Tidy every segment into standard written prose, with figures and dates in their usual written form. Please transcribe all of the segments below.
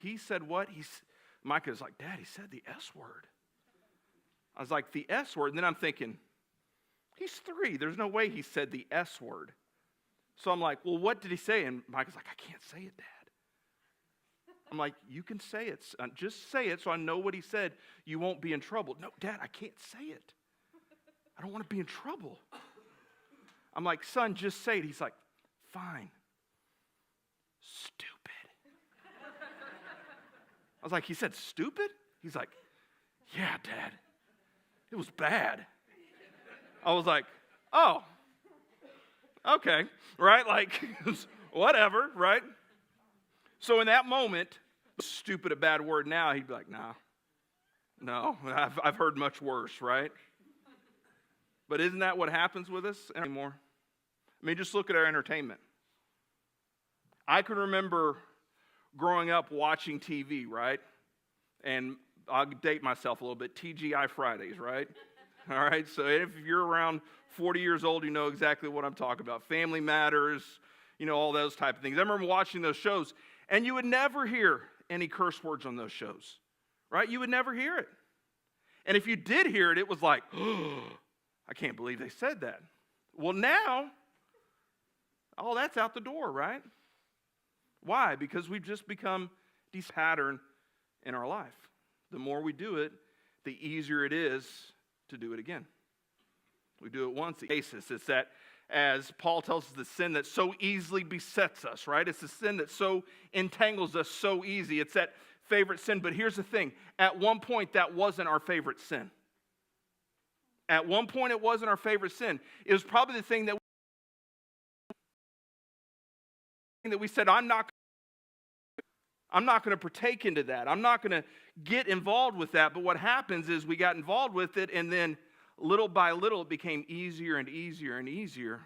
He said what? Micah was like, Dad, he said the S word. I was like, the S word? And then I'm thinking, he's 3. There's no way he said the S word. So I'm like, well, what did he say? And Micah's like, I can't say it, Dad. I'm like, you can say it. Just say it so I know what he said. You won't be in trouble. No, Dad, I can't say it. I don't want to be in trouble. I'm like, son, just say it. He's like, fine. Stupid. I was like, he said stupid? He's like, yeah, Dad. It was bad. I was like, oh, okay, right? Like, whatever, right? So in that moment, stupid a bad word now, he'd be like, no, I've heard much worse, right? But isn't that what happens with us anymore? I mean, just look at our entertainment. I can remember growing up watching TV, right? And I'll date myself a little bit, TGI Fridays, right? All right, so if you're around 40 years old, you know exactly what I'm talking about. Family Matters, all those type of things. I remember watching those shows, and you would never hear any curse words on those shows, right? You would never hear it. And if you did hear it, it was like, oh, I can't believe they said that. Well, now, all that's out the door, right? Why? Because we've just become this pattern in our life. The more we do it, the easier it is to do it again. We do it once. It's that, as Paul tells us, the sin that so easily besets us, right? It's the sin that so entangles us so easy. It's that favorite sin. But here's the thing. At one point, that wasn't our favorite sin. At one point, it wasn't our favorite sin. It was probably the thing that we said, I'm not going to partake into that. I'm not going to get involved with that. But what happens is we got involved with it, and then little by little, it became easier and easier and easier.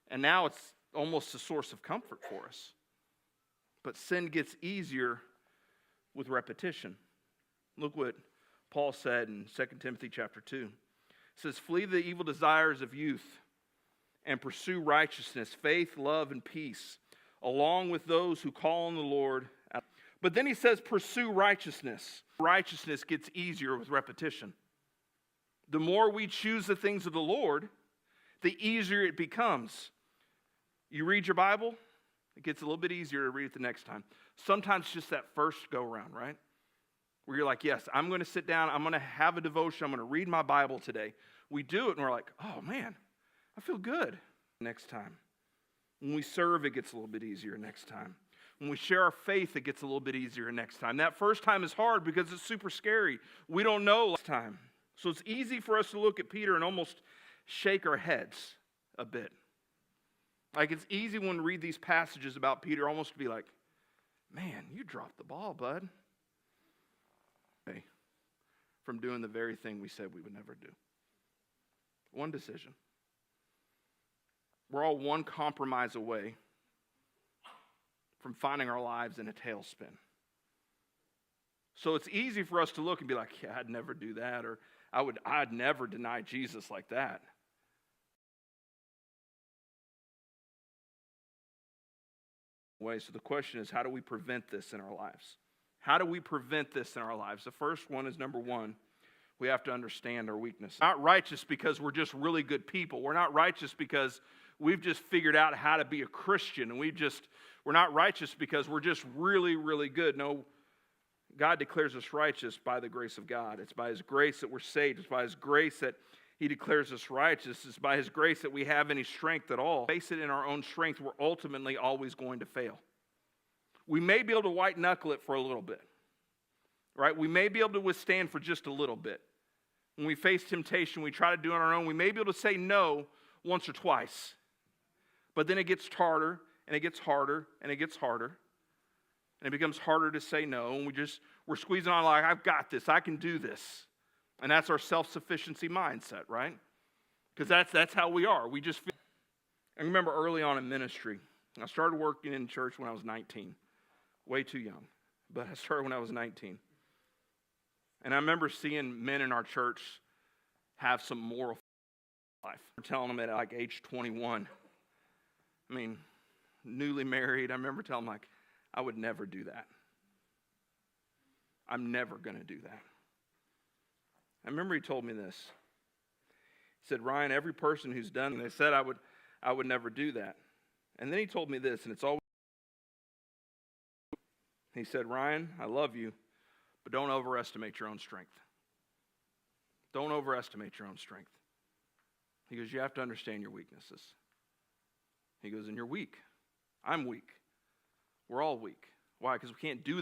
And now it's almost a source of comfort for us. But sin gets easier with repetition. Look what Paul said in 2 Timothy chapter 2. It says, flee the evil desires of youth and pursue righteousness, faith, love, and peace, along with those who call on the Lord. But then he says, pursue righteousness. Righteousness gets easier with repetition. The more we choose the things of the Lord, the easier it becomes. You read your Bible, it gets a little bit easier to read it the next time. Sometimes just that first go around, right? Where you're like, yes, I'm going to sit down, I'm going to have a devotion, I'm going to read my Bible today. We do it and we're like, oh man, I feel good next time. When we serve, it gets a little bit easier next time. When we share our faith, it gets a little bit easier next time. That first time is hard because it's super scary. We don't know last time. So it's easy for us to look at Peter and almost shake our heads a bit. Like it's easy when we read these passages about Peter almost to be like, man, you dropped the ball, bud. From doing the very thing we said we would never do. One decision. We're all one compromise away from finding our lives in a tailspin. So it's easy for us to look and be like, yeah, I'd never do that, or I'd never deny Jesus like that. So the question is, how do we prevent this in our lives? How do we prevent this in our lives? The first one is, number one, we have to understand our weakness. We're not righteous because we're just really good people. We're not righteous because we've just figured out how to be a Christian, and we're not righteous because we're just really, really good. No, God declares us righteous by the grace of God. It's by His grace that we're saved. It's by His grace that He declares us righteous. It's by His grace that we have any strength at all. Face it, in our own strength, we're ultimately always going to fail. We may be able to white knuckle it for a little bit, right? We may be able to withstand for just a little bit. When we face temptation, we try to do it on our own. We may be able to say no once or twice, but then it gets harder, and it gets harder, and it gets harder, and it becomes harder to say no, and we're squeezing on like, I've got this, I can do this. And that's our self-sufficiency mindset, right? Because that's how we are. We just feel. I remember early on in ministry, I started working in church when I was 19. Way too young, but I started when I was 19. And I remember seeing men in our church have some moral life. We're telling them at like age 21. I mean, newly married, I remember telling them like, I would never do that. I'm never going to do that. I remember he told me this. He said, Ryan, every person who's done, they said I would never do that. And then he told me this, and it's always, he said, Ryan, I love you, but don't overestimate your own strength. Don't overestimate your own strength. He goes, you have to understand your weaknesses. He goes, and you're weak. I'm weak. We're all weak. Why? Because we can't do